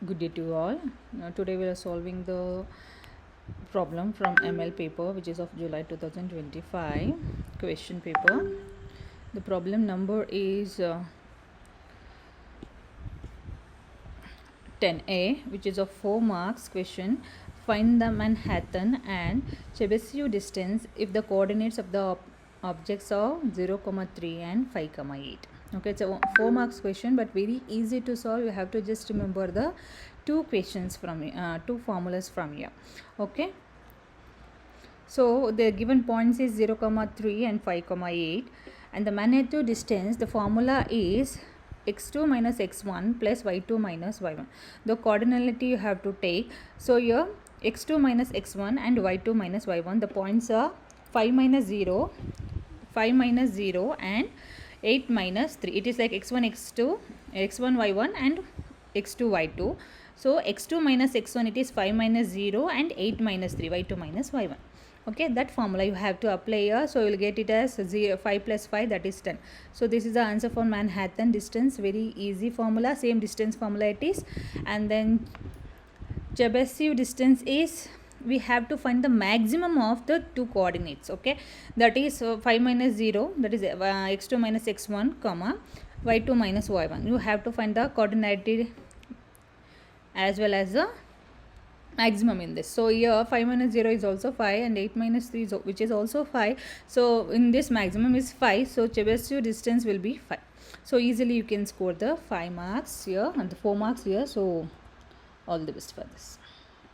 Good day to all. Today we are solving the problem from ML paper, which is of July 2025 question paper. The problem number is 10A, which is of 4 marks question. Find the Manhattan and Chebyshev distance if the coordinates of the objects are 0, 3 and 5, 8. Okay, it's a 4 marks question, but very easy to solve. You have to just remember the two questions from two formulas from here. Okay, so the given points is 0, 3 and 5, 8, and the Manhattan distance, the formula is x2 minus x1 plus y2 minus y1. The coordinality you have to take. So here x2 minus x1 and y2 minus y1, the points are 5 minus 0, 5 minus 0 and 8 minus 3. It is like x1 x2, x1 y1 and x2 y2. So x2 minus x1, it is 5 minus 0 and 8 minus 3, y2 minus y1. Okay, that formula you have to apply here. So you will get it as 5 plus 5, that is 10. So this is the answer for Manhattan distance. Very easy formula, same distance formula it is. And then Chebyshev distance is, we have to find the maximum of the two coordinates. Okay, that is 5 minus 0, that is x2 minus x1 comma y2 minus y1. You have to find the coordinate as well as the maximum in this. So here 5 minus 0 is also 5 and 8 minus 3 is, which is also 5. So in this maximum is 5. So Chebyshev distance will be 5. So easily you can score the 5 marks here and the 4 marks here. So all the best for this.